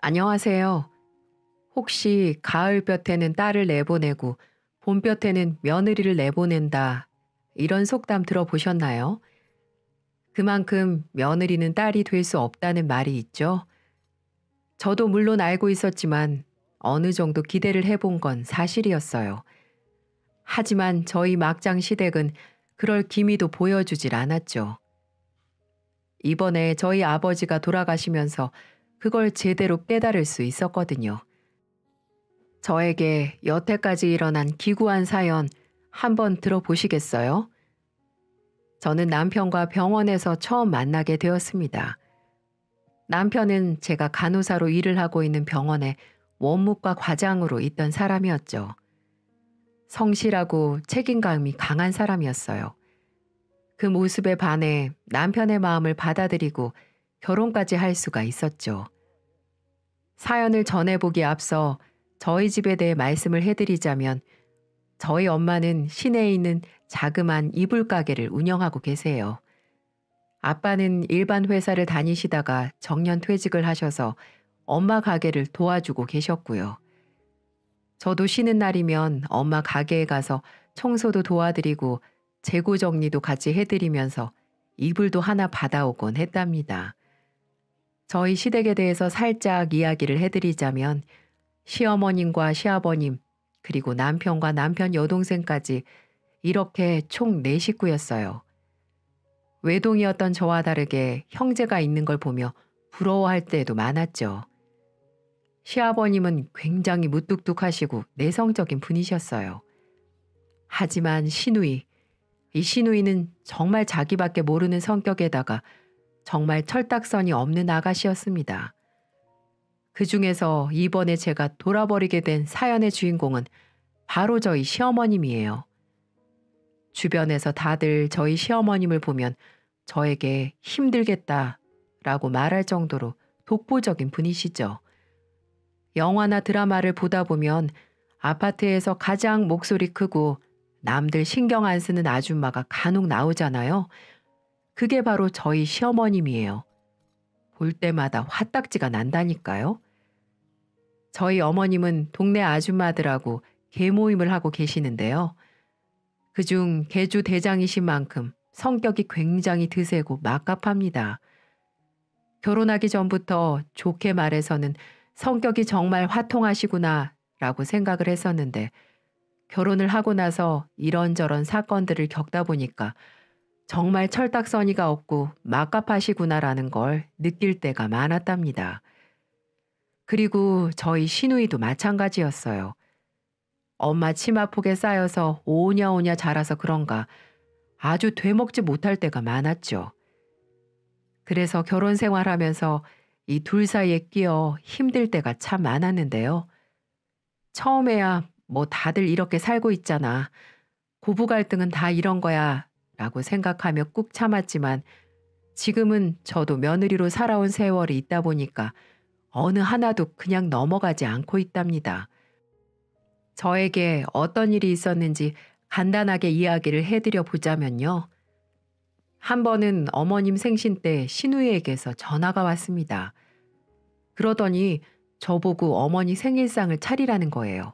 안녕하세요. 혹시 가을볕에는 딸을 내보내고 봄볕에는 며느리를 내보낸다. 이런 속담 들어보셨나요? 그만큼 며느리는 딸이 될 수 없다는 말이 있죠. 저도 물론 알고 있었지만 어느 정도 기대를 해본 건 사실이었어요. 하지만 저희 막장 시댁은 그럴 기미도 보여주질 않았죠. 이번에 저희 아버지가 돌아가시면서 그걸 제대로 깨달을 수 있었거든요. 저에게 여태까지 일어난 기구한 사연 한번 들어보시겠어요? 저는 남편과 병원에서 처음 만나게 되었습니다. 남편은 제가 간호사로 일을 하고 있는 병원에 원무과 과장으로 있던 사람이었죠. 성실하고 책임감이 강한 사람이었어요. 그 모습에 반해 남편의 마음을 받아들이고 결혼까지 할 수가 있었죠. 사연을 전해보기에 앞서 저희 집에 대해 말씀을 해드리자면 저희 엄마는 시내에 있는 자그만 이불 가게를 운영하고 계세요. 아빠는 일반 회사를 다니시다가 정년 퇴직을 하셔서 엄마 가게를 도와주고 계셨고요. 저도 쉬는 날이면 엄마 가게에 가서 청소도 도와드리고 재고 정리도 같이 해드리면서 이불도 하나 받아오곤 했답니다. 저희 시댁에 대해서 살짝 이야기를 해드리자면 시어머님과 시아버님, 그리고 남편과 남편 여동생까지 이렇게 총 4식구였어요. 외동이었던 저와 다르게 형제가 있는 걸 보며 부러워할 때도 많았죠. 시아버님은 굉장히 무뚝뚝하시고 내성적인 분이셨어요. 하지만 이 시누이는 정말 자기밖에 모르는 성격에다가 정말 철딱선이 없는 아가씨였습니다. 그 중에서 이번에 제가 돌아버리게 된 사연의 주인공은 바로 저희 시어머님이에요. 주변에서 다들 저희 시어머님을 보면 저에게 힘들겠다라고 말할 정도로 독보적인 분이시죠. 영화나 드라마를 보다 보면 아파트에서 가장 목소리 크고 남들 신경 안 쓰는 아줌마가 간혹 나오잖아요. 그게 바로 저희 시어머님이에요. 볼 때마다 화딱지가 난다니까요. 저희 어머님은 동네 아줌마들하고 개모임을 하고 계시는데요. 그중 개주 대장이신 만큼 성격이 굉장히 드세고 막갑합니다. 결혼하기 전부터 좋게 말해서는 성격이 정말 화통하시구나 라고 생각을 했었는데 결혼을 하고 나서 이런저런 사건들을 겪다 보니까 정말 철딱서니가 없고 막갑하시구나라는 걸 느낄 때가 많았답니다. 그리고 저희 시누이도 마찬가지였어요. 엄마 치마폭에 쌓여서 오냐오냐 자라서 그런가 아주 되먹지 못할 때가 많았죠. 그래서 결혼 생활하면서 이 둘 사이에 끼어 힘들 때가 참 많았는데요. 처음에야 뭐 다들 이렇게 살고 있잖아. 고부 갈등은 다 이런 거야 라고 생각하며 꾹 참았지만 지금은 저도 며느리로 살아온 세월이 있다 보니까 어느 하나도 그냥 넘어가지 않고 있답니다. 저에게 어떤 일이 있었는지 간단하게 이야기를 해드려 보자면요. 한 번은 어머님 생신 때 시누이에게서 전화가 왔습니다. 그러더니 저보고 어머니 생일상을 차리라는 거예요.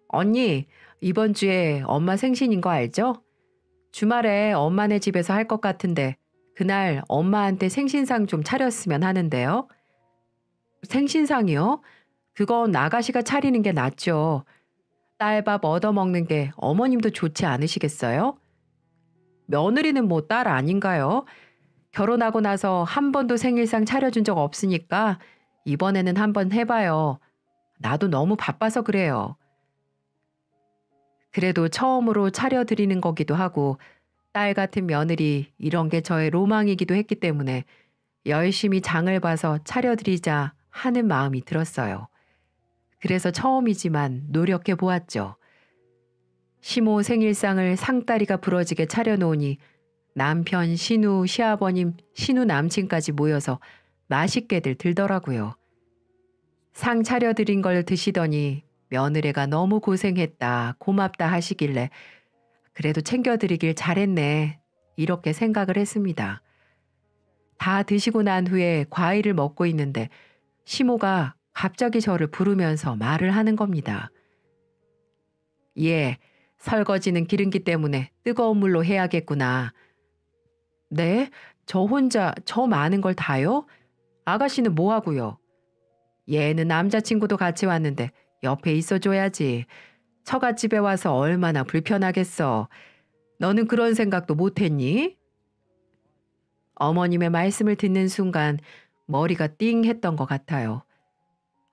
언니, 이번 주에 엄마 생신인 거 알죠? 주말에 엄마네 집에서 할 것 같은데 그날 엄마한테 생신상 좀 차렸으면 하는데요. 생신상이요? 그건 아가씨가 차리는 게 낫죠. 딸밥 얻어먹는 게 어머님도 좋지 않으시겠어요? 며느리는 뭐 딸 아닌가요? 결혼하고 나서 한 번도 생일상 차려준 적 없으니까 이번에는 한번 해봐요. 나도 너무 바빠서 그래요. 그래도 처음으로 차려드리는 거기도 하고 딸 같은 며느리 이런 게 저의 로망이기도 했기 때문에 열심히 장을 봐서 차려드리자 하는 마음이 들었어요. 그래서 처음이지만 노력해 보았죠. 시모 생일상을 상다리가 부러지게 차려놓으니 남편, 시누, 시아버님, 시누 남친까지 모여서 맛있게들 들더라고요. 상 차려드린 걸 드시더니 며느리가 너무 고생했다, 고맙다 하시길래 그래도 챙겨드리길 잘했네 이렇게 생각을 했습니다. 다 드시고 난 후에 과일을 먹고 있는데 시모가 갑자기 저를 부르면서 말을 하는 겁니다. 예, 설거지는 기름기 때문에 뜨거운 물로 해야겠구나. 네? 저 혼자 저 많은 걸 다요? 아가씨는 뭐 하고요? 얘는 남자친구도 같이 왔는데 옆에 있어줘야지. 처갓집에 와서 얼마나 불편하겠어. 너는 그런 생각도 못했니? 어머님의 말씀을 듣는 순간 머리가 띵 했던 것 같아요.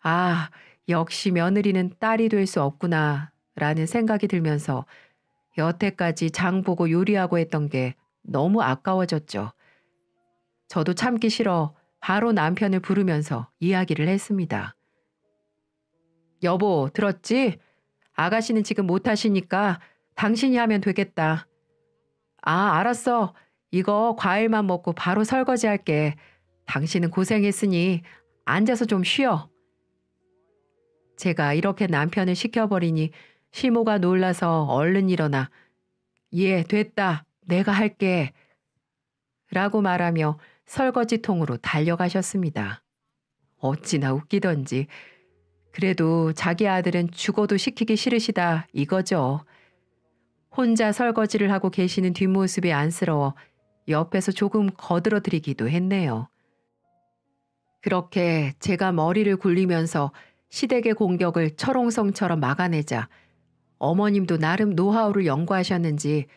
아, 역시 며느리는 딸이 될 수 없구나 라는 생각이 들면서 여태까지 장 보고 요리하고 했던 게 너무 아까워졌죠. 저도 참기 싫어 바로 남편을 부르면서 이야기를 했습니다. 여보, 들었지? 아가씨는 지금 못하시니까 당신이 하면 되겠다. 아, 알았어. 이거 과일만 먹고 바로 설거지 할게. 당신은 고생했으니 앉아서 좀 쉬어. 제가 이렇게 남편을 시켜버리니 시모가 놀라서 얼른 일어나 예, 됐다. 내가 할게. 라고 말하며 설거지통으로 달려가셨습니다. 어찌나 웃기던지. 그래도 자기 아들은 죽어도 시키기 싫으시다 이거죠. 혼자 설거지를 하고 계시는 뒷모습이 안쓰러워 옆에서 조금 거들어드리기도 했네요. 그렇게 제가 머리를 굴리면서 시댁의 공격을 철옹성처럼 막아내자 어머님도 나름 노하우를 연구하셨는지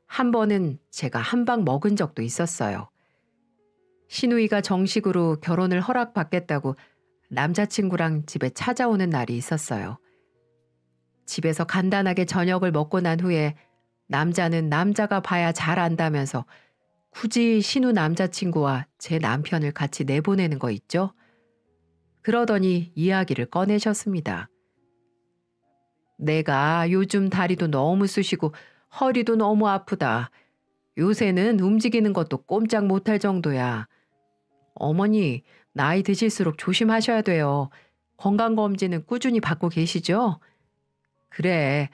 한 번은 제가 한 방 먹은 적도 있었어요. 시누이가 정식으로 결혼을 허락받겠다고 남자친구랑 집에 찾아오는 날이 있었어요. 집에서 간단하게 저녁을 먹고 난 후에 남자는 남자가 봐야 잘 안다면서 굳이 신우 남자친구와 제 남편을 같이 내보내는 거 있죠? 그러더니 이야기를 꺼내셨습니다. 내가 요즘 다리도 너무 쑤시고 허리도 너무 아프다. 요새는 움직이는 것도 꼼짝 못할 정도야. 어머니, 나이 드실수록 조심하셔야 돼요. 건강검진은 꾸준히 받고 계시죠? 그래.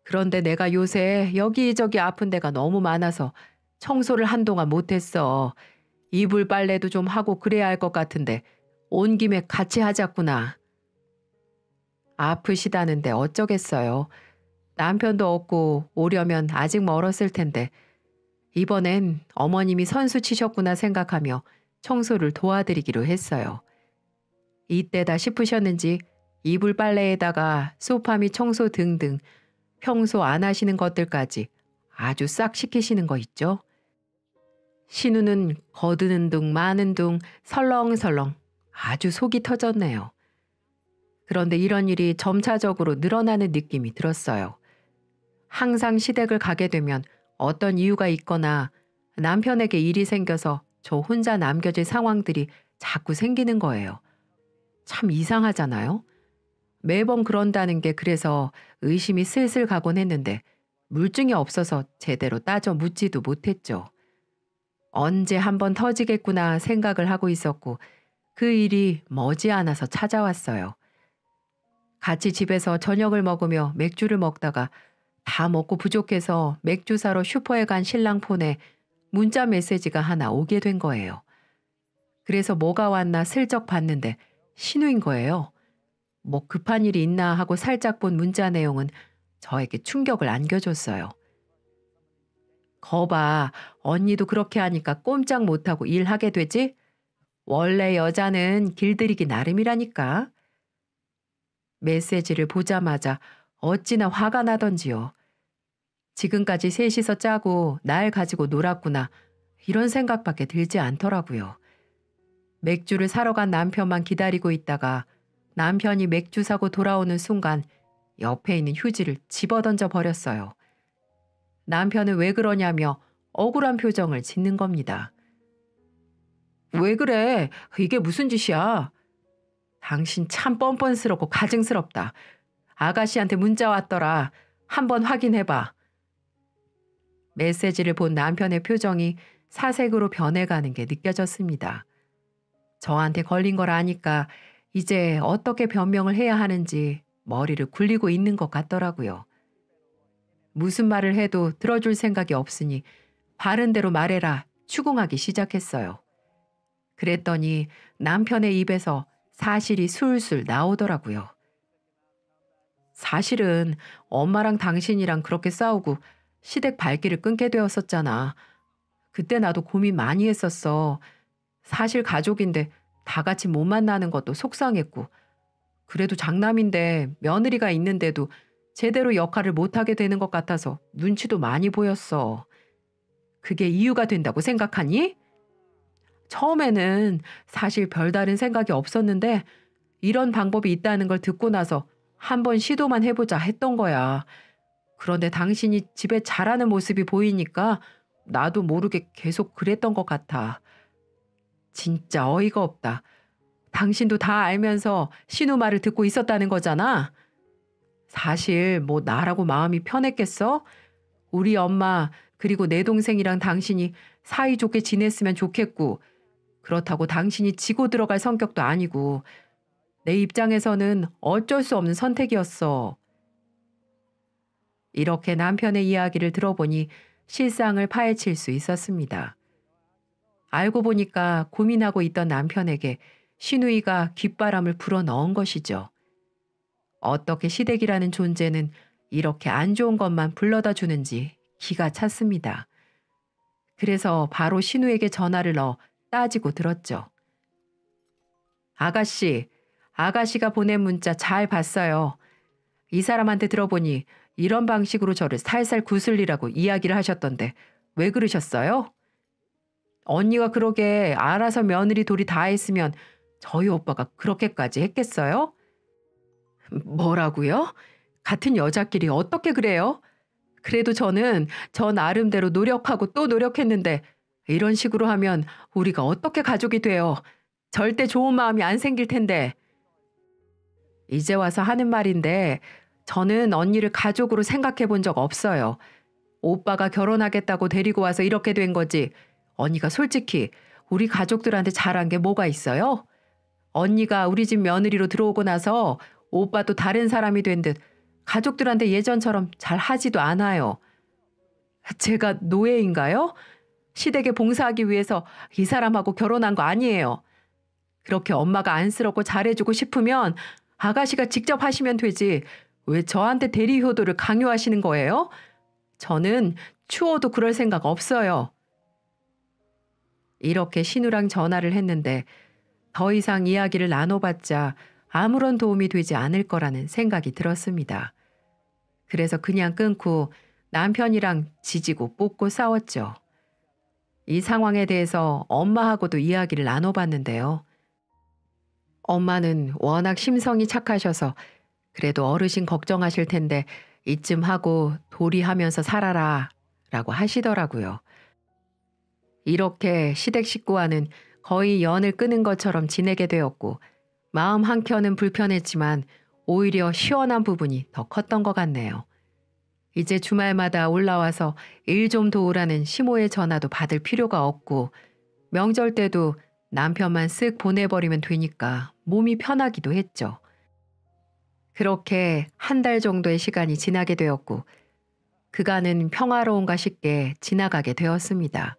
그런데 내가 요새 여기저기 아픈 데가 너무 많아서 청소를 한동안 못했어. 이불 빨래도 좀 하고 그래야 할 것 같은데 온 김에 같이 하자꾸나. 아프시다는데 어쩌겠어요. 남편도 없고 오려면 아직 멀었을 텐데 이번엔 어머님이 선수 치셨구나 생각하며 청소를 도와드리기로 했어요. 이때다 싶으셨는지 이불 빨래에다가 소파 및 청소 등등 평소 안 하시는 것들까지 아주 싹 시키시는 거 있죠? 신우는 거드는 둥 마는 둥 설렁설렁 아주 속이 터졌네요. 그런데 이런 일이 점차적으로 늘어나는 느낌이 들었어요. 항상 시댁을 가게 되면 어떤 이유가 있거나 남편에게 일이 생겨서 저 혼자 남겨질 상황들이 자꾸 생기는 거예요. 참 이상하잖아요. 매번 그런다는 게 그래서 의심이 슬슬 가곤 했는데 물증이 없어서 제대로 따져 묻지도 못했죠. 언제 한번 터지겠구나 생각을 하고 있었고 그 일이 머지않아서 찾아왔어요. 같이 집에서 저녁을 먹으며 맥주를 먹다가 다 먹고 부족해서 맥주 사러 슈퍼에 간 신랑 폰에 문자 메시지가 하나 오게 된 거예요. 그래서 뭐가 왔나 슬쩍 봤는데 신우인 거예요. 뭐 급한 일이 있나 하고 살짝 본 문자 내용은 저에게 충격을 안겨줬어요. 거봐, 언니도 그렇게 하니까 꼼짝 못하고 일하게 되지? 원래 여자는 길들이기 나름이라니까. 메시지를 보자마자 어찌나 화가 나던지요. 지금까지 셋이서 짜고 날 가지고 놀았구나 이런 생각밖에 들지 않더라고요. 맥주를 사러 간 남편만 기다리고 있다가 남편이 맥주 사고 돌아오는 순간 옆에 있는 휴지를 집어던져 버렸어요. 남편은 왜 그러냐며 억울한 표정을 짓는 겁니다. 왜 그래? 이게 무슨 짓이야? 당신 참 뻔뻔스럽고 가증스럽다. 아가씨한테 문자 왔더라. 한번 확인해봐. 메시지를 본 남편의 표정이 사색으로 변해가는 게 느껴졌습니다. 저한테 걸린 걸 아니까 이제 어떻게 변명을 해야 하는지 머리를 굴리고 있는 것 같더라고요. 무슨 말을 해도 들어줄 생각이 없으니 바른 대로 말해라 추궁하기 시작했어요. 그랬더니 남편의 입에서 사실이 술술 나오더라고요. 사실은 엄마랑 당신이랑 그렇게 싸우고 시댁 발길을 끊게 되었었잖아. 그때 나도 고민 많이 했었어. 사실 가족인데 다 같이 못 만나는 것도 속상했고, 그래도 장남인데 며느리가 있는데도 제대로 역할을 못하게 되는 것 같아서 눈치도 많이 보였어. 그게 이유가 된다고 생각하니? 처음에는 사실 별다른 생각이 없었는데 이런 방법이 있다는 걸 듣고 나서 한번 시도만 해보자 했던 거야. 그런데 당신이 집에 잘하는 모습이 보이니까 나도 모르게 계속 그랬던 것 같아. 진짜 어이가 없다. 당신도 다 알면서 신우 말을 듣고 있었다는 거잖아. 사실 뭐 나라고 마음이 편했겠어? 우리 엄마 그리고 내 동생이랑 당신이 사이좋게 지냈으면 좋겠고, 그렇다고 당신이 지고 들어갈 성격도 아니고 내 입장에서는 어쩔 수 없는 선택이었어. 이렇게 남편의 이야기를 들어보니 실상을 파헤칠 수 있었습니다. 알고 보니까 고민하고 있던 남편에게 시누이가 귓바람을 불어 넣은 것이죠. 어떻게 시댁이라는 존재는 이렇게 안 좋은 것만 불러다 주는지 기가 찼습니다. 그래서 바로 신우에게 전화를 넣어 따지고 들었죠. 아가씨, 아가씨가 보낸 문자 잘 봤어요. 이 사람한테 들어보니 이런 방식으로 저를 살살 구슬리라고 이야기를 하셨던데 왜 그러셨어요? 언니가 그러게 알아서 며느리 도리 다 했으면 저희 오빠가 그렇게까지 했겠어요? 뭐라고요? 같은 여자끼리 어떻게 그래요? 그래도 저는 저 나름대로 노력하고 또 노력했는데 이런 식으로 하면 우리가 어떻게 가족이 돼요? 절대 좋은 마음이 안 생길 텐데. 이제 와서 하는 말인데 저는 언니를 가족으로 생각해 본 적 없어요. 오빠가 결혼하겠다고 데리고 와서 이렇게 된 거지. 언니가 솔직히 우리 가족들한테 잘한 게 뭐가 있어요? 언니가 우리 집 며느리로 들어오고 나서 오빠도 다른 사람이 된 듯 가족들한테 예전처럼 잘 하지도 않아요. 제가 노예인가요? 시댁에 봉사하기 위해서 이 사람하고 결혼한 거 아니에요. 그렇게 엄마가 안쓰럽고 잘해주고 싶으면 아가씨가 직접 하시면 되지. 왜 저한테 대리 효도를 강요하시는 거예요? 저는 추워도 그럴 생각 없어요. 이렇게 신우랑 전화를 했는데 더 이상 이야기를 나눠봤자 아무런 도움이 되지 않을 거라는 생각이 들었습니다. 그래서 그냥 끊고 남편이랑 지지고 볶고 싸웠죠. 이 상황에 대해서 엄마하고도 이야기를 나눠봤는데요. 엄마는 워낙 심성이 착하셔서 그래도 어르신 걱정하실 텐데 이쯤 하고 도리하면서 살아라 라고 하시더라고요. 이렇게 시댁 식구와는 거의 연을 끊은 것처럼 지내게 되었고 마음 한켠은 불편했지만 오히려 시원한 부분이 더 컸던 것 같네요. 이제 주말마다 올라와서 일 좀 도우라는 시모의 전화도 받을 필요가 없고 명절 때도 남편만 쓱 보내버리면 되니까 몸이 편하기도 했죠. 그렇게 한 달 정도의 시간이 지나게 되었고 그간은 평화로운가 싶게 지나가게 되었습니다.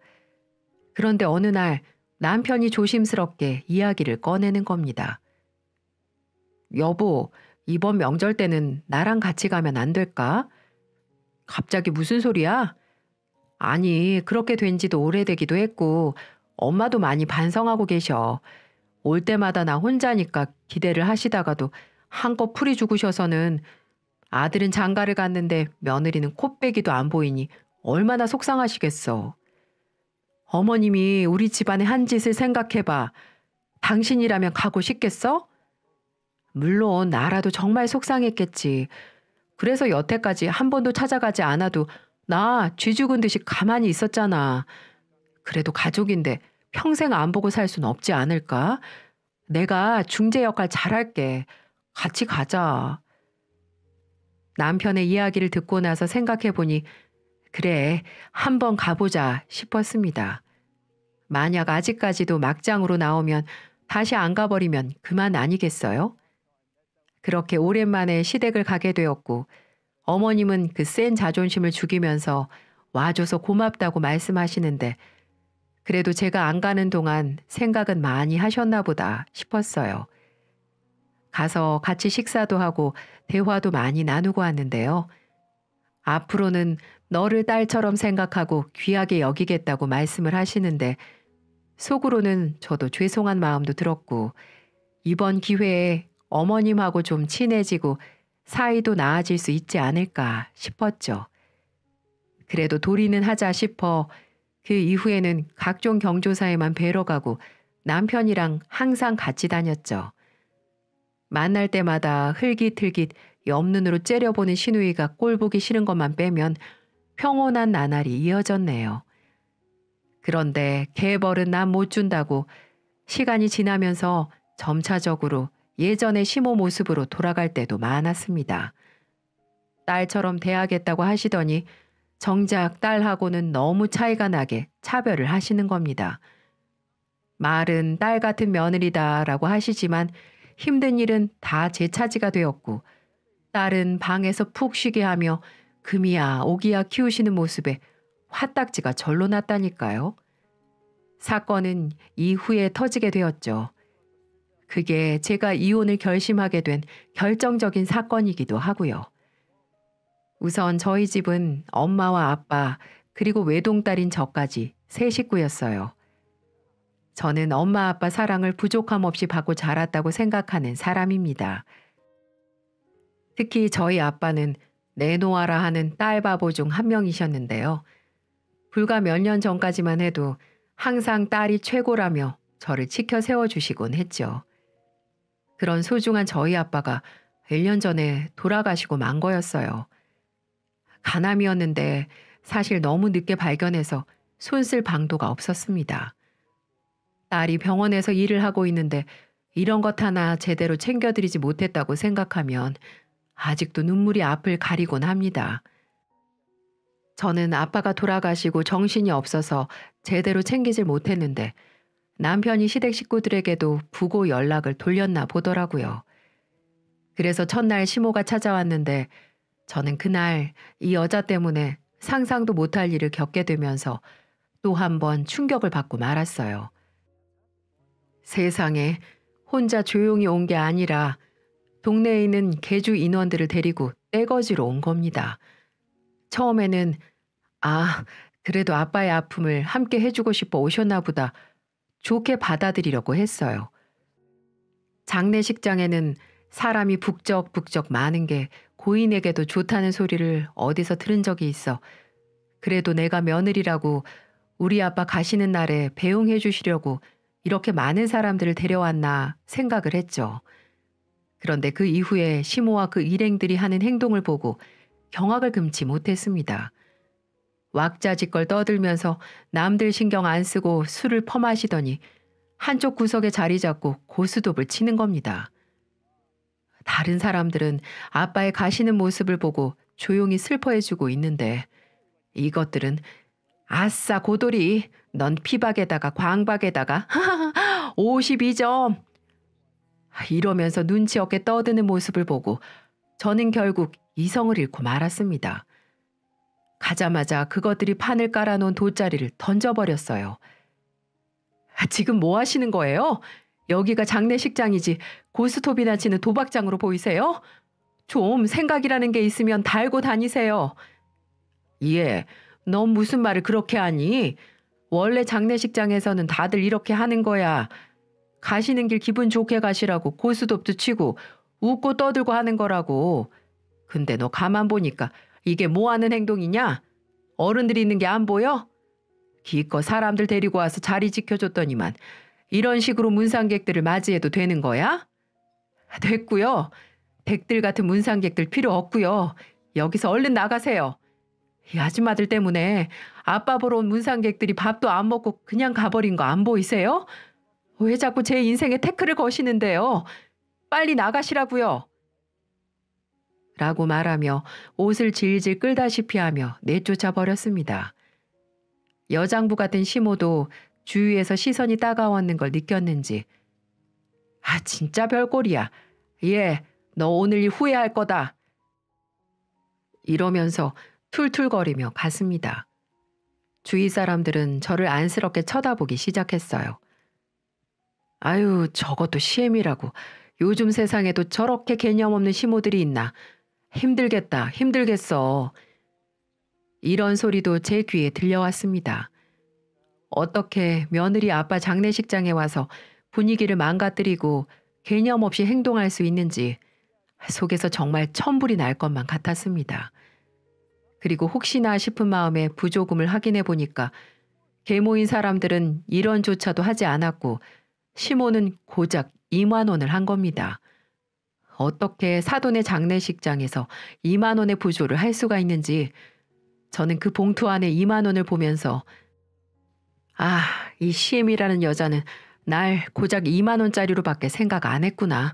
그런데 어느 날 남편이 조심스럽게 이야기를 꺼내는 겁니다. 여보, 이번 명절 때는 나랑 같이 가면 안 될까? 갑자기 무슨 소리야? 아니, 그렇게 된 지도 오래되기도 했고 엄마도 많이 반성하고 계셔. 올 때마다 나 혼자니까 기대를 하시다가도 한껏 풀이 죽으셔서는 아들은 장가를 갔는데 며느리는 코빼기도 안 보이니 얼마나 속상하시겠어. 어머님이 우리 집안의 한 짓을 생각해봐. 당신이라면 가고 싶겠어? 물론 나라도 정말 속상했겠지. 그래서 여태까지 한 번도 찾아가지 않아도 나 쥐 죽은 듯이 가만히 있었잖아. 그래도 가족인데 평생 안 보고 살 순 없지 않을까? 내가 중재 역할 잘할게. 같이 가자. 남편의 이야기를 듣고 나서 생각해보니 그래, 한번 가보자 싶었습니다. 만약 아직까지도 막장으로 나오면 다시 안 가버리면 그만 아니겠어요? 그렇게 오랜만에 시댁을 가게 되었고 어머님은 그 센 자존심을 죽이면서 와줘서 고맙다고 말씀하시는데 그래도 제가 안 가는 동안 생각은 많이 하셨나 보다 싶었어요. 가서 같이 식사도 하고 대화도 많이 나누고 왔는데요. 앞으로는 너를 딸처럼 생각하고 귀하게 여기겠다고 말씀을 하시는데 속으로는 저도 죄송한 마음도 들었고 이번 기회에 어머님하고 좀 친해지고 사이도 나아질 수 있지 않을까 싶었죠. 그래도 도리는 하자 싶어 그 이후에는 각종 경조사에만 뵈러 가고 남편이랑 항상 같이 다녔죠. 만날 때마다 흘깃흘깃 옆눈으로 째려보는 시누이가 꼴보기 싫은 것만 빼면 평온한 나날이 이어졌네요. 그런데 개벌은 난 못 준다고 시간이 지나면서 점차적으로 예전의 시모 모습으로 돌아갈 때도 많았습니다. 딸처럼 대하겠다고 하시더니 정작 딸하고는 너무 차이가 나게 차별을 하시는 겁니다. 말은 딸 같은 며느리다라고 하시지만 힘든 일은 다 제 차지가 되었고 딸은 방에서 푹 쉬게 하며 금이야 오기야 키우시는 모습에 화딱지가 절로 났다니까요. 사건은 이후에 터지게 되었죠. 그게 제가 이혼을 결심하게 된 결정적인 사건이기도 하고요. 우선 저희 집은 엄마와 아빠 그리고 외동딸인 저까지 세 식구였어요. 저는 엄마 아빠 사랑을 부족함 없이 받고 자랐다고 생각하는 사람입니다. 특히 저희 아빠는 내놓아라 하는 딸 바보 중 한 명이셨는데요. 불과 몇 년 전까지만 해도 항상 딸이 최고라며 저를 지켜 세워주시곤 했죠. 그런 소중한 저희 아빠가 1년 전에 돌아가시고 만 거였어요. 간암이었는데 사실 너무 늦게 발견해서 손쓸 방도가 없었습니다. 딸이 병원에서 일을 하고 있는데 이런 것 하나 제대로 챙겨드리지 못했다고 생각하면 아직도 눈물이 앞을 가리곤 합니다. 저는 아빠가 돌아가시고 정신이 없어서 제대로 챙기질 못했는데 남편이 시댁 식구들에게도 부고 연락을 돌렸나 보더라고요. 그래서 첫날 시모가 찾아왔는데 저는 그날 이 여자 때문에 상상도 못할 일을 겪게 되면서 또 한 번 충격을 받고 말았어요. 세상에 혼자 조용히 온 게 아니라 동네에 있는 계주 인원들을 데리고 떼거지로 온 겁니다. 처음에는 그래도 아빠의 아픔을 함께 해주고 싶어 오셨나 보다 좋게 받아들이려고 했어요. 장례식장에는 사람이 북적북적 많은 게 고인에게도 좋다는 소리를 어디서 들은 적이 있어 그래도 내가 며느리라고 우리 아빠 가시는 날에 배웅해 주시려고 이렇게 많은 사람들을 데려왔나 생각을 했죠. 그런데 그 이후에 시모와 그 일행들이 하는 행동을 보고 경악을 금치 못했습니다. 왁자지껄 떠들면서 남들 신경 안 쓰고 술을 퍼마시더니 한쪽 구석에 자리 잡고 고스톱을 치는 겁니다. 다른 사람들은 아빠의 가시는 모습을 보고 조용히 슬퍼해주고 있는데 이것들은 아싸 고돌이 넌 피박에다가 광박에다가 52점 이러면서 눈치 없게 떠드는 모습을 보고 저는 결국 이성을 잃고 말았습니다. 가자마자 그것들이 판을 깔아놓은 돗자리를 던져버렸어요. 지금 뭐 하시는 거예요? 여기가 장례식장이지 고스톱이나 치는 도박장으로 보이세요? 좀 생각이라는 게 있으면 달고 다니세요. 예, 넌 무슨 말을 그렇게 하니? 원래 장례식장에서는 다들 이렇게 하는 거야. 가시는 길 기분 좋게 가시라고 고스톱도 치고 웃고 떠들고 하는 거라고. 근데 너 가만 보니까 이게 뭐 하는 행동이냐? 어른들이 있는 게 안 보여? 기껏 사람들 데리고 와서 자리 지켜줬더니만 이런 식으로 문상객들을 맞이해도 되는 거야? 됐고요. 댁들 같은 문상객들 필요 없고요. 여기서 얼른 나가세요. 이 아줌마들 때문에 아빠 보러 온 문상객들이 밥도 안 먹고 그냥 가버린 거 안 보이세요? 왜 자꾸 제 인생에 태클을 거시는데요? 빨리 나가시라고요. 라고 말하며 옷을 질질 끌다시피 하며 내쫓아 버렸습니다. 여장부 같은 시모도 주위에서 시선이 따가웠는 걸 느꼈는지 진짜 별꼴이야. 예, 너 오늘 일 후회할 거다. 이러면서 툴툴거리며 갔습니다. 주위 사람들은 저를 안쓰럽게 쳐다보기 시작했어요. 아유, 저것도 시엠이라고. 요즘 세상에도 저렇게 개념 없는 시모들이 있나. 힘들겠다, 힘들겠어. 이런 소리도 제 귀에 들려왔습니다. 어떻게 며느리 아빠 장례식장에 와서 분위기를 망가뜨리고 개념 없이 행동할 수 있는지 속에서 정말 천불이 날 것만 같았습니다. 그리고 혹시나 싶은 마음에 부조금을 확인해 보니까 계모인 사람들은 1원조차도 하지 않았고 시모는 고작 2만 원을 한 겁니다. 어떻게 사돈의 장례식장에서 2만 원의 부조를 할 수가 있는지 저는 그 봉투 안에 2만 원을 보면서 아, 이 시엠이라는 여자는 날 고작 2만 원짜리로밖에 생각 안 했구나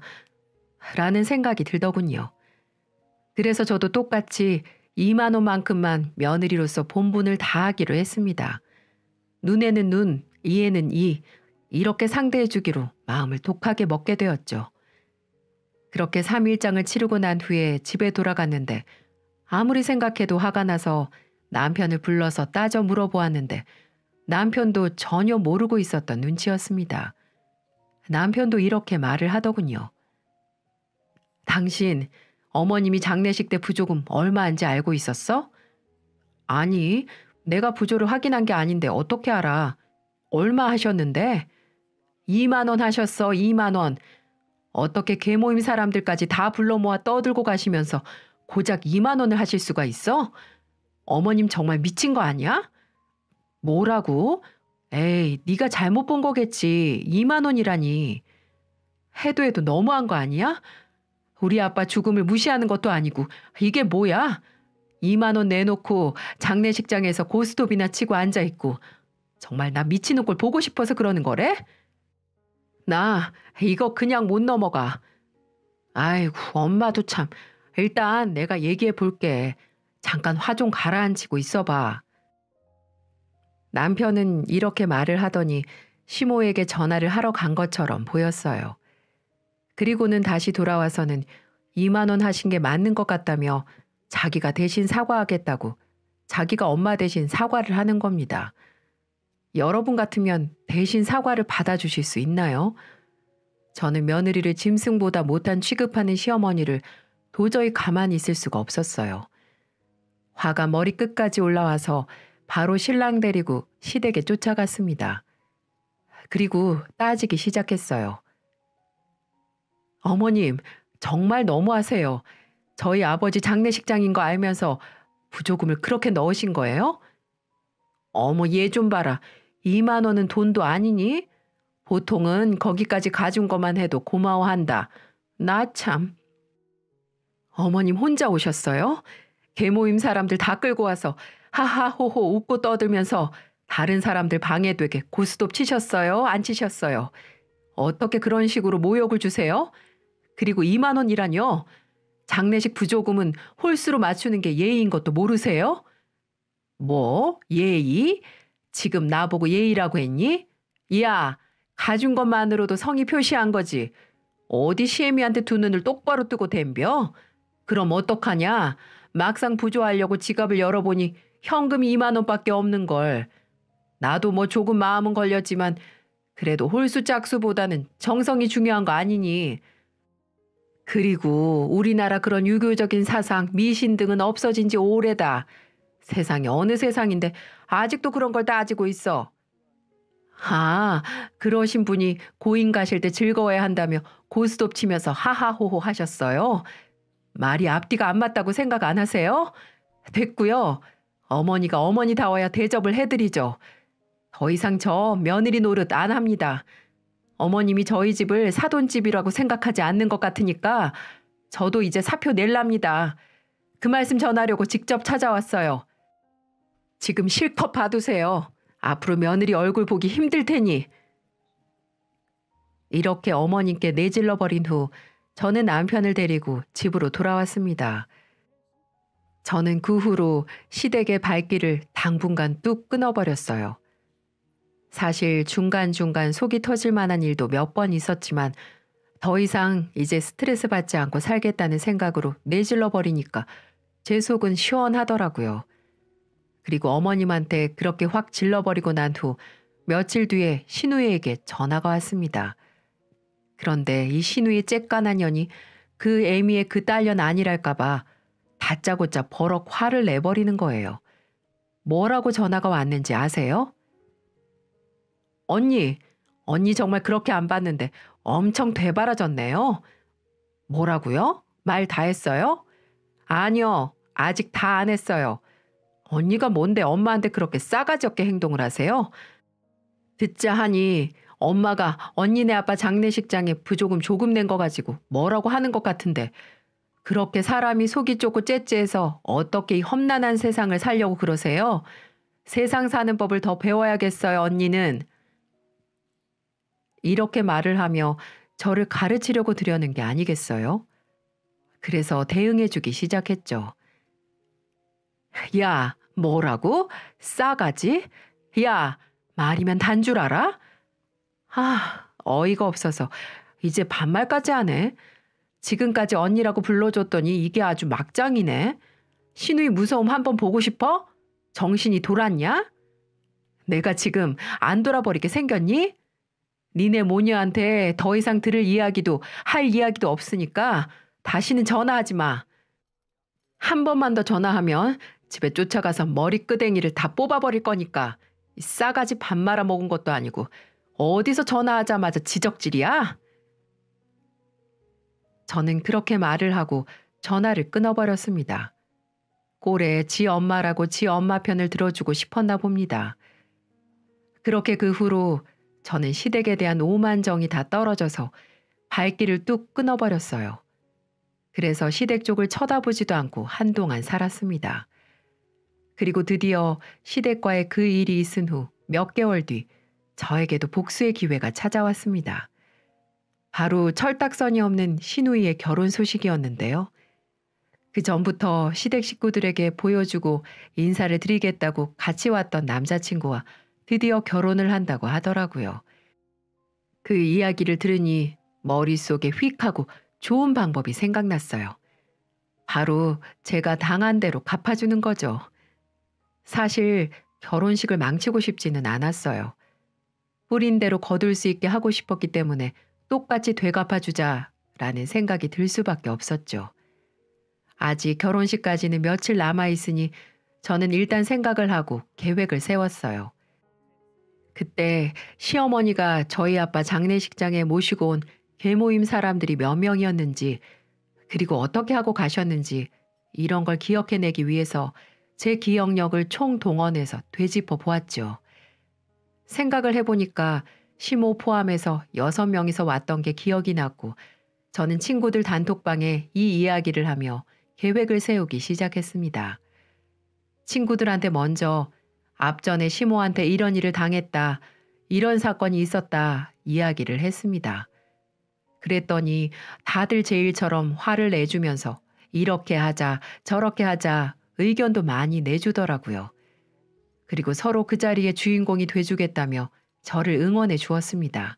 라는 생각이 들더군요. 그래서 저도 똑같이 2만 원만큼만 며느리로서 본분을 다하기로 했습니다. 눈에는 눈, 이에는 이, 이렇게 상대해 주기로 마음을 독하게 먹게 되었죠. 그렇게 3일장을 치르고 난 후에 집에 돌아갔는데 아무리 생각해도 화가 나서 남편을 불러서 따져 물어보았는데 남편도 전혀 모르고 있었던 눈치였습니다. 남편도 이렇게 말을 하더군요. 당신 어머님이 장례식 때 부조금 얼마인지 알고 있었어? 아니, 내가 부조를 확인한 게 아닌데 어떻게 알아? 얼마 하셨는데? 2만 원 하셨어, 2만 원. 어떻게 계모임 사람들까지 다 불러 모아 떠들고 가시면서 고작 2만 원을 하실 수가 있어? 어머님 정말 미친 거 아니야? 뭐라고? 에이, 네가 잘못 본 거겠지. 2만 원이라니. 해도 너무한 거 아니야? 우리 아빠 죽음을 무시하는 것도 아니고 이게 뭐야? 2만 원 내놓고 장례식장에서 고스톱이나 치고 앉아있고 정말 나 미치는 꼴 보고 싶어서 그러는 거래? 나 이거 그냥 못 넘어가. 아이고, 엄마도 참. 일단 내가 얘기해 볼게. 잠깐 화 좀 가라앉히고 있어봐. 남편은 이렇게 말을 하더니 시모에게 전화를 하러 간 것처럼 보였어요. 그리고는 다시 돌아와서는 2만 원 하신 게 맞는 것 같다며 자기가 대신 사과하겠다고 자기가 엄마 대신 사과를 하는 겁니다. 여러분 같으면 대신 사과를 받아주실 수 있나요? 저는 며느리를 짐승보다 못한 취급하는 시어머니를 도저히 가만히 있을 수가 없었어요. 화가 머리끝까지 올라와서 바로 신랑 데리고 시댁에 쫓아갔습니다. 그리고 따지기 시작했어요. 어머님, 정말 너무하세요. 저희 아버지 장례식장인 거 알면서 부조금을 그렇게 넣으신 거예요? 어머, 얘 좀 봐라. 2만 원은 돈도 아니니? 보통은 거기까지 가준 것만 해도 고마워한다. 나 참. 어머님 혼자 오셨어요? 계모임 사람들 다 끌고 와서 하하호호 웃고 떠들면서 다른 사람들 방해되게 고스톱 치셨어요? 안 치셨어요? 어떻게 그런 식으로 모욕을 주세요? 그리고 2만 원이라뇨? 장례식 부조금은 홀수로 맞추는 게 예의인 것도 모르세요? 뭐? 예의? 지금 나보고 예의라고 했니? 야, 가준 것만으로도 성의 표시한 거지. 어디 시애미한테 두 눈을 똑바로 뜨고 댐벼? 그럼 어떡하냐? 막상 부조하려고 지갑을 열어보니 현금이 2만 원밖에 없는 걸. 나도 뭐 조금 마음은 걸렸지만 그래도 홀수 짝수보다는 정성이 중요한 거 아니니. 그리고 우리나라 그런 유교적인 사상, 미신 등은 없어진 지 오래다. 세상이 어느 세상인데 아직도 그런 걸 따지고 있어. 아, 그러신 분이 고인 가실 때 즐거워야 한다며 고스톱 치면서 하하호호 하셨어요? 말이 앞뒤가 안 맞다고 생각 안 하세요? 됐고요. 어머니가 어머니다워야 대접을 해드리죠. 더 이상 저 며느리 노릇 안 합니다. 어머님이 저희 집을 사돈집이라고 생각하지 않는 것 같으니까 저도 이제 사표 낼랍니다. 그 말씀 전하려고 직접 찾아왔어요. 지금 실컷 봐두세요. 앞으로 며느리 얼굴 보기 힘들 테니. 이렇게 어머님께 내질러 버린 후 저는 남편을 데리고 집으로 돌아왔습니다. 저는 그 후로 시댁의 발길을 당분간 뚝 끊어버렸어요. 사실 중간중간 속이 터질 만한 일도 몇 번 있었지만 더 이상 이제 스트레스 받지 않고 살겠다는 생각으로 내질러 버리니까 제 속은 시원하더라고요. 그리고 어머님한테 그렇게 확 질러버리고 난 후 며칠 뒤에 신우이에게 전화가 왔습니다. 그런데 이 신우이 쬐깐한 년이 그 애미의 그 딸년 아니랄까봐 다짜고짜 버럭 화를 내버리는 거예요. 뭐라고 전화가 왔는지 아세요? 언니, 언니 정말 그렇게 안 봤는데 엄청 되바라졌네요. 뭐라고요? 말 다 했어요? 아니요, 아직 다 안 했어요. 언니가 뭔데 엄마한테 그렇게 싸가지 없게 행동을 하세요? 듣자 하니 엄마가 언니네 아빠 장례식장에 부조금 조금 낸 거 가지고 뭐라고 하는 것 같은데 그렇게 사람이 속이 좁고 째째해서 어떻게 이 험난한 세상을 살려고 그러세요? 세상 사는 법을 더 배워야겠어요, 언니는. 이렇게 말을 하며 저를 가르치려고 들여는 게 아니겠어요? 그래서 대응해주기 시작했죠. 야, 뭐라고? 싸가지? 야, 말이면 단 줄 알아? 아, 어이가 없어서 이제 반말까지 하네. 지금까지 언니라고 불러줬더니 이게 아주 막장이네. 신우이 무서움 한번 보고 싶어? 정신이 돌았냐? 내가 지금 안 돌아버리게 생겼니? 니네 모녀한테 더 이상 들을 이야기도 할 이야기도 없으니까 다시는 전화하지 마. 한 번만 더 전화하면 집에 쫓아가서 머리끄댕이를 다 뽑아버릴 거니까 이 싸가지 밥 말아먹은 것도 아니고 어디서 전화하자마자 지적질이야? 저는 그렇게 말을 하고 전화를 끊어버렸습니다. 꼴에 지 엄마라고 지 엄마 편을 들어주고 싶었나 봅니다. 그렇게 그 후로 저는 시댁에 대한 오만정이 다 떨어져서 발길을 뚝 끊어버렸어요. 그래서 시댁 쪽을 쳐다보지도 않고 한동안 살았습니다. 그리고 드디어 시댁과의 그 일이 있은 후 몇 개월 뒤 저에게도 복수의 기회가 찾아왔습니다. 바로 철딱선이 없는 신우이의 결혼 소식이었는데요. 그 전부터 시댁 식구들에게 보여주고 인사를 드리겠다고 같이 왔던 남자친구와 드디어 결혼을 한다고 하더라고요. 그 이야기를 들으니 머릿속에 휙 하고 좋은 방법이 생각났어요. 바로 제가 당한 대로 갚아주는 거죠. 사실 결혼식을 망치고 싶지는 않았어요. 뿌린 대로 거둘 수 있게 하고 싶었기 때문에 똑같이 되갚아주자라는 생각이 들 수밖에 없었죠. 아직 결혼식까지는 며칠 남아있으니 저는 일단 생각을 하고 계획을 세웠어요. 그때 시어머니가 저희 아빠 장례식장에 모시고 온 계모임 사람들이 몇 명이었는지 그리고 어떻게 하고 가셨는지 이런 걸 기억해내기 위해서 제 기억력을 총동원해서 되짚어 보았죠. 생각을 해보니까 시모 포함해서 6명이서 왔던 게 기억이 났고 저는 친구들 단톡방에 이 이야기를 하며 계획을 세우기 시작했습니다. 친구들한테 먼저 앞전에 시모한테 이런 일을 당했다, 이런 사건이 있었다 이야기를 했습니다. 그랬더니 다들 제 일처럼 화를 내주면서 이렇게 하자, 저렇게 하자 의견도 많이 내주더라고요. 그리고 서로 그 자리에 주인공이 돼주겠다며 저를 응원해 주었습니다.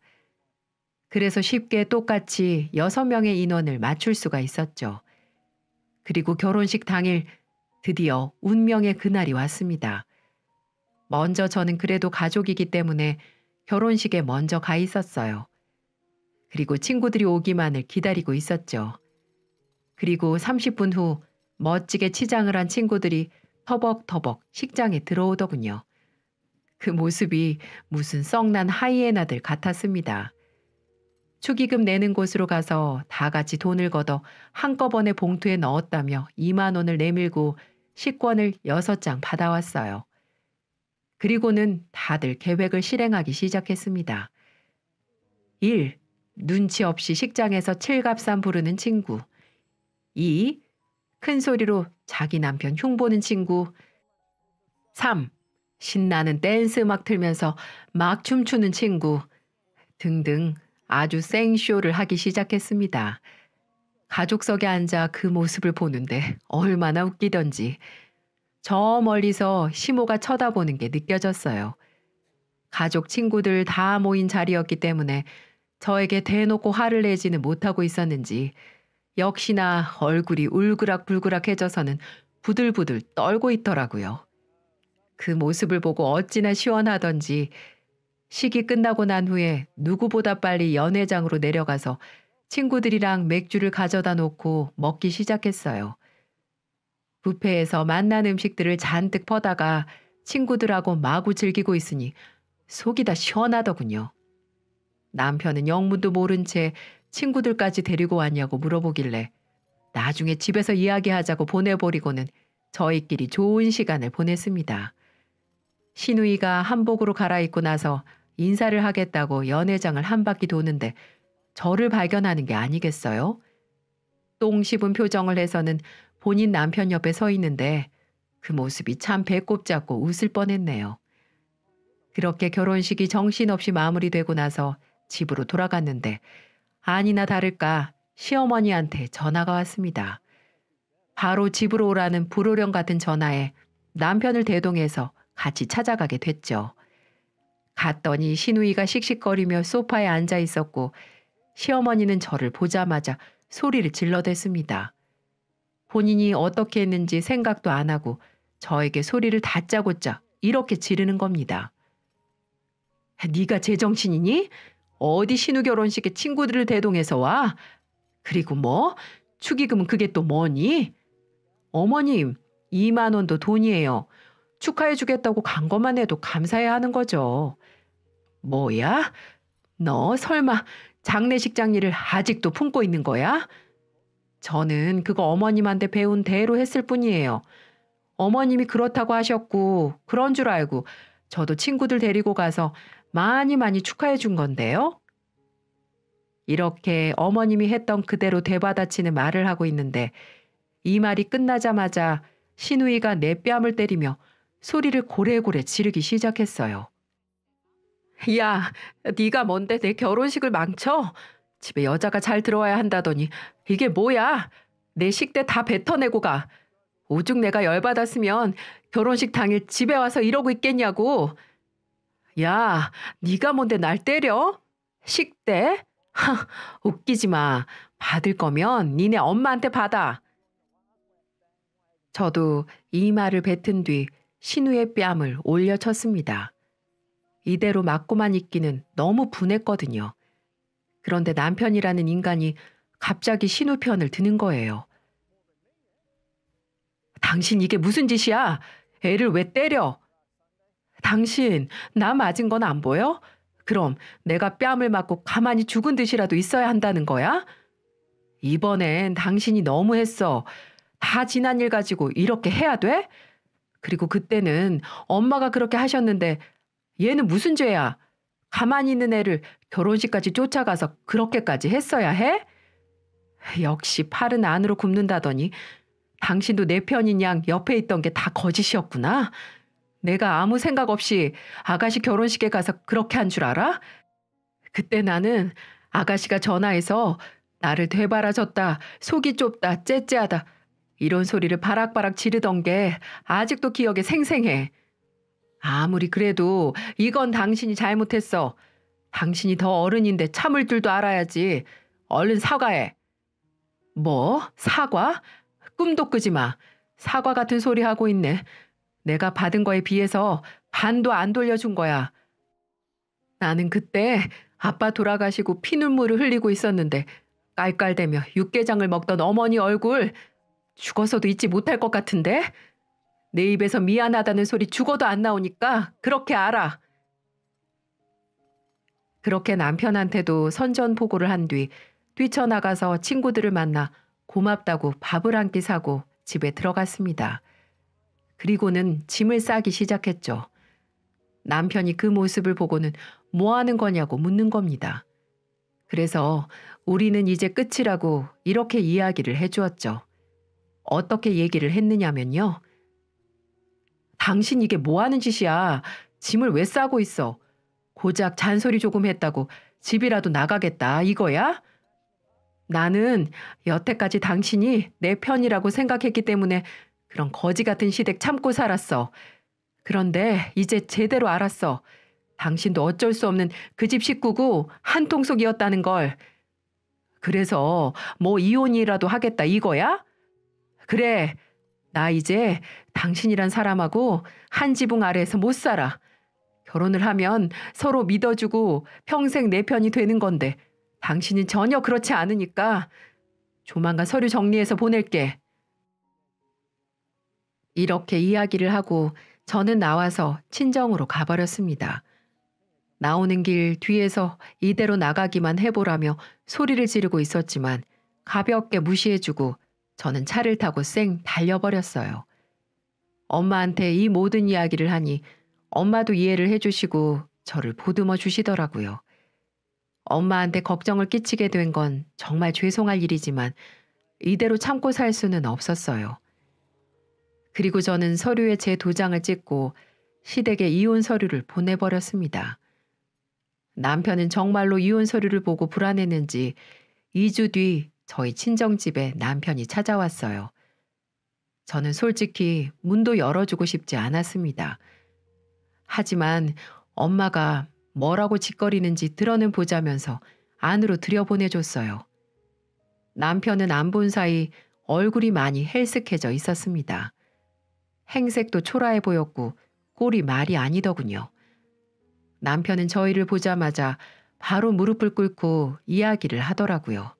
그래서 쉽게 똑같이 6명의 인원을 맞출 수가 있었죠. 그리고 결혼식 당일 드디어 운명의 그날이 왔습니다. 먼저 저는 그래도 가족이기 때문에 결혼식에 먼저 가 있었어요. 그리고 친구들이 오기만을 기다리고 있었죠. 그리고 30분 후 멋지게 치장을 한 친구들이 터벅터벅 식장에 들어오더군요. 그 모습이 무슨 썩난 하이에나들 같았습니다. 축의금 내는 곳으로 가서 다 같이 돈을 걷어 한꺼번에 봉투에 넣었다며 2만 원을 내밀고 식권을 6장 받아왔어요. 그리고는 다들 계획을 실행하기 시작했습니다. 1. 눈치 없이 식장에서 칠갑산 부르는 친구. 2. 큰 소리로 자기 남편 흉보는 친구. 3. 신나는 댄스 음악 틀면서 막 춤추는 친구. 등등 아주 생쇼를 하기 시작했습니다. 가족석에 앉아 그 모습을 보는데 얼마나 웃기던지. 저 멀리서 시모가 쳐다보는 게 느껴졌어요. 가족 친구들 다 모인 자리였기 때문에 저에게 대놓고 화를 내지는 못하고 있었는지 역시나 얼굴이 울그락불그락해져서는 부들부들 떨고 있더라고요. 그 모습을 보고 어찌나 시원하던지 식이 끝나고 난 후에 누구보다 빨리 연회장으로 내려가서 친구들이랑 맥주를 가져다 놓고 먹기 시작했어요. 뷔페에서 맛난 음식들을 잔뜩 퍼다가 친구들하고 마구 즐기고 있으니 속이 다 시원하더군요. 남편은 영문도 모른 채 친구들까지 데리고 왔냐고 물어보길래 나중에 집에서 이야기하자고 보내버리고는 저희끼리 좋은 시간을 보냈습니다. 신우이가 한복으로 갈아입고 나서 인사를 하겠다고 연회장을 한 바퀴 도는데 저를 발견하는 게 아니겠어요? 똥 씹은 표정을 해서는 본인 남편 옆에 서 있는데 그 모습이 참 배꼽 잡고 웃을 뻔했네요. 그렇게 결혼식이 정신없이 마무리되고 나서 집으로 돌아갔는데 아니나 다를까 시어머니한테 전화가 왔습니다. 바로 집으로 오라는 불호령 같은 전화에 남편을 대동해서 같이 찾아가게 됐죠. 갔더니 신우이가 씩씩거리며 소파에 앉아 있었고 시어머니는 저를 보자마자 소리를 질러댔습니다. 본인이 어떻게 했는지 생각도 안 하고 저에게 소리를 다짜고짜 이렇게 지르는 겁니다. 네가 제정신이니? 어디 신우 결혼식에 친구들을 대동해서 와? 그리고 뭐? 축의금은 그게 또 뭐니? 어머님, 2만 원도 돈이에요. 축하해 주겠다고 간 것만 해도 감사해야 하는 거죠. 뭐야? 너 설마 장례식장 일을 아직도 품고 있는 거야? 저는 그거 어머님한테 배운 대로 했을 뿐이에요. 어머님이 그렇다고 하셨고 그런 줄 알고 저도 친구들 데리고 가서 많이 축하해 준 건데요. 이렇게 어머님이 했던 그대로 되받아치는 말을 하고 있는데 이 말이 끝나자마자 신우이가 내 뺨을 때리며 소리를 고래고래 지르기 시작했어요. 야, 네가 뭔데 내 결혼식을 망쳐? 집에 여자가 잘 들어와야 한다더니 이게 뭐야? 내 식대 다 뱉어내고 가. 오죽 내가 열받았으면 결혼식 당일 집에 와서 이러고 있겠냐고. 야, 네가 뭔데 날 때려? 식대? 하, 웃기지 마. 받을 거면 니네 엄마한테 받아. 저도 이 말을 뱉은 뒤 신우의 뺨을 올려쳤습니다. 이대로 맞고만 있기는 너무 분했거든요. 그런데 남편이라는 인간이 갑자기 신우 편을 드는 거예요. 당신 이게 무슨 짓이야? 애를 왜 때려? 당신 나 맞은 건 안 보여? 그럼 내가 뺨을 맞고 가만히 죽은 듯이라도 있어야 한다는 거야? 이번엔 당신이 너무했어. 다 지난 일 가지고 이렇게 해야 돼? 그리고 그때는 엄마가 그렇게 하셨는데 얘는 무슨 죄야? 가만히 있는 애를 결혼식까지 쫓아가서 그렇게까지 했어야 해? 역시 팔은 안으로 굽는다더니 당신도 내 편인 양 옆에 있던 게 다 거짓이었구나. 내가 아무 생각 없이 아가씨 결혼식에 가서 그렇게 한 줄 알아? 그때 나는 아가씨가 전화해서 나를 되바라졌다, 속이 좁다, 째째하다 이런 소리를 바락바락 지르던 게 아직도 기억에 생생해. 아무리 그래도 이건 당신이 잘못했어. 당신이 더 어른인데 참을 줄도 알아야지. 얼른 사과해. 뭐? 사과? 꿈도 꾸지 마. 사과 같은 소리 하고 있네. 내가 받은 거에 비해서 반도 안 돌려준 거야. 나는 그때 아빠 돌아가시고 피눈물을 흘리고 있었는데 깔깔대며 육개장을 먹던 어머니 얼굴 죽어서도 잊지 못할 것 같은데? 내 입에서 미안하다는 소리 죽어도 안 나오니까 그렇게 알아. 그렇게 남편한테도 선전포고를 한 뒤 뛰쳐나가서 친구들을 만나 고맙다고 밥을 한 끼 사고 집에 들어갔습니다. 그리고는 짐을 싸기 시작했죠. 남편이 그 모습을 보고는 뭐 하는 거냐고 묻는 겁니다. 그래서 우리는 이제 끝이라고 이렇게 이야기를 해주었죠. 어떻게 얘기를 했느냐면요. 당신 이게 뭐 하는 짓이야. 짐을 왜 싸고 있어. 고작 잔소리 조금 했다고 집이라도 나가겠다 이거야? 나는 여태까지 당신이 내 편이라고 생각했기 때문에 그런 거지 같은 시댁 참고 살았어. 그런데 이제 제대로 알았어. 당신도 어쩔 수 없는 그 집 식구고 한통속이었다는 걸. 그래서 뭐 이혼이라도 하겠다 이거야? 그래. 나 이제 당신이란 사람하고 한 지붕 아래에서 못 살아. 결혼을 하면 서로 믿어주고 평생 내 편이 되는 건데 당신은 전혀 그렇지 않으니까 조만간 서류 정리해서 보낼게. 이렇게 이야기를 하고 저는 나와서 친정으로 가버렸습니다. 나오는 길 뒤에서 이대로 나가기만 해보라며 소리를 지르고 있었지만 가볍게 무시해주고 저는 차를 타고 쌩 달려버렸어요. 엄마한테 이 모든 이야기를 하니 엄마도 이해를 해주시고 저를 보듬어 주시더라고요. 엄마한테 걱정을 끼치게 된 건 정말 죄송할 일이지만 이대로 참고 살 수는 없었어요. 그리고 저는 서류에 제 도장을 찍고 시댁에 이혼 서류를 보내버렸습니다. 남편은 정말로 이혼 서류를 보고 불안했는지 2주 뒤 저희 친정집에 남편이 찾아왔어요. 저는 솔직히 문도 열어주고 싶지 않았습니다. 하지만 엄마가 뭐라고 짓거리는지 들어는 보자면서 안으로 들여보내줬어요. 남편은 안 본 사이 얼굴이 많이 헬쓱해져 있었습니다. 행색도 초라해 보였고 꼴이 말이 아니더군요. 남편은 저희를 보자마자 바로 무릎을 꿇고 이야기를 하더라고요.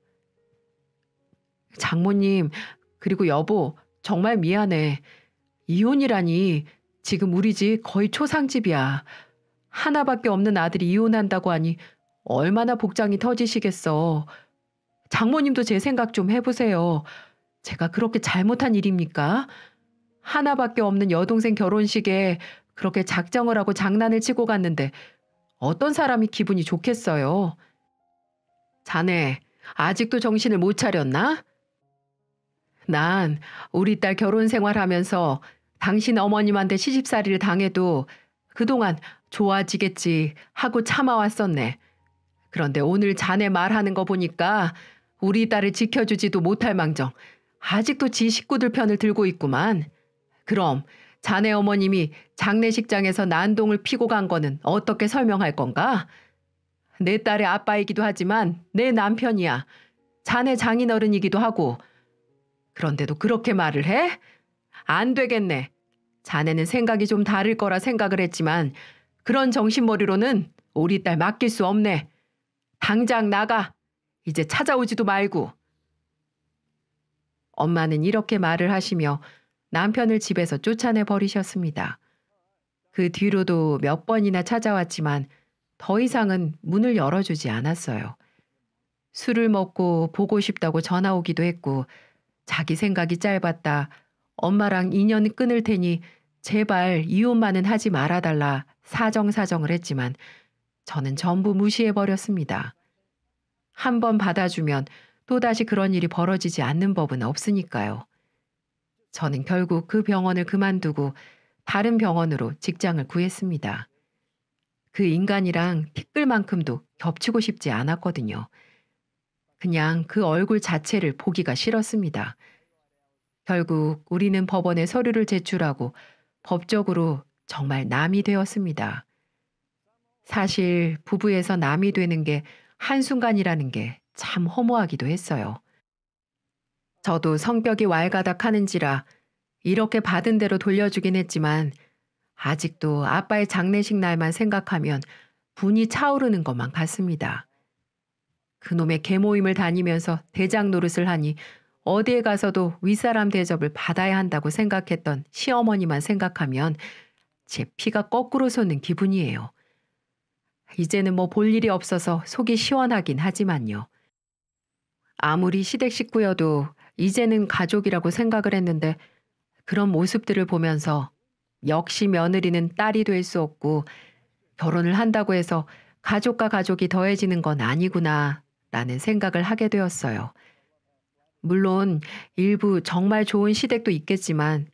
장모님, 그리고 여보, 정말 미안해. 이혼이라니 지금 우리 집 거의 초상집이야. 하나밖에 없는 아들이 이혼한다고 하니 얼마나 복장이 터지시겠어. 장모님도 제 생각 좀 해보세요. 제가 그렇게 잘못한 일입니까? 하나밖에 없는 여동생 결혼식에 그렇게 작정을 하고 장난을 치고 갔는데 어떤 사람이 기분이 좋겠어요. 자네, 아직도 정신을 못 차렸나? 난 우리 딸 결혼 생활하면서 당신 어머님한테 시집살이를 당해도 그동안 좋아지겠지 하고 참아왔었네. 그런데 오늘 자네 말하는 거 보니까 우리 딸을 지켜주지도 못할 망정 아직도 지 식구들 편을 들고 있구만. 그럼 자네 어머님이 장례식장에서 난동을 피고 간 거는 어떻게 설명할 건가? 내 딸의 아빠이기도 하지만 내 남편이야. 자네 장인어른이기도 하고. 그런데도 그렇게 말을 해? 안 되겠네. 자네는 생각이 좀 다를 거라 생각을 했지만 그런 정신머리로는 우리 딸 맡길 수 없네. 당장 나가. 이제 찾아오지도 말고. 엄마는 이렇게 말을 하시며 남편을 집에서 쫓아내 버리셨습니다. 그 뒤로도 몇 번이나 찾아왔지만 더 이상은 문을 열어주지 않았어요. 술을 먹고 보고 싶다고 전화 오기도 했고 자기 생각이 짧았다. 엄마랑 인연 끊을 테니 제발 이혼만은 하지 말아달라 사정사정을 했지만 저는 전부 무시해버렸습니다. 한 번 받아주면 또다시 그런 일이 벌어지지 않는 법은 없으니까요. 저는 결국 그 병원을 그만두고 다른 병원으로 직장을 구했습니다. 그 인간이랑 티끌만큼도 겹치고 싶지 않았거든요. 그냥 그 얼굴 자체를 보기가 싫었습니다. 결국 우리는 법원에 서류를 제출하고 법적으로 정말 남이 되었습니다. 사실 부부에서 남이 되는 게 한순간이라는 게 참 허무하기도 했어요. 저도 성격이 왈가닥하는지라 이렇게 받은 대로 돌려주긴 했지만 아직도 아빠의 장례식 날만 생각하면 분이 차오르는 것만 같습니다. 그놈의 계모임을 다니면서 대장 노릇을 하니 어디에 가서도 윗사람 대접을 받아야 한다고 생각했던 시어머니만 생각하면 제 피가 거꾸로 솟는 기분이에요. 이제는 뭐 볼 일이 없어서 속이 시원하긴 하지만요. 아무리 시댁 식구여도 이제는 가족이라고 생각을 했는데 그런 모습들을 보면서 역시 며느리는 딸이 될 수 없고 결혼을 한다고 해서 가족과 가족이 더해지는 건 아니구나 라는 생각을 하게 되었어요. 물론 일부 정말 좋은 시댁도 있겠지만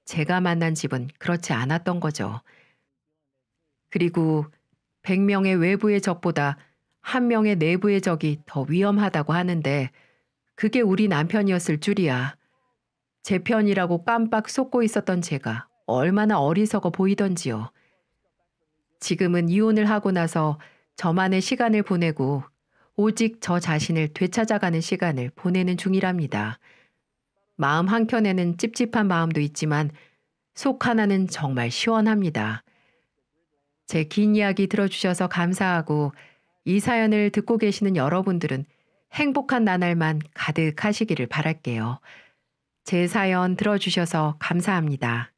제가 만난 집은 그렇지 않았던 거죠. 그리고 100명의 외부의 적보다 1명의 내부의 적이 더 위험하다고 하는데 그게 우리 남편이었을 줄이야. 제 편이라고 깜빡 속고 있었던 제가 얼마나 어리석어 보이던지요. 지금은 이혼을 하고 나서 저만의 시간을 보내고 오직 저 자신을 되찾아가는 시간을 보내는 중이랍니다. 마음 한켠에는 찝찝한 마음도 있지만 속 하나는 정말 시원합니다. 제 긴 이야기 들어주셔서 감사하고 이 사연을 듣고 계시는 여러분들은 행복한 나날만 가득하시기를 바랄게요. 제 사연 들어주셔서 감사합니다.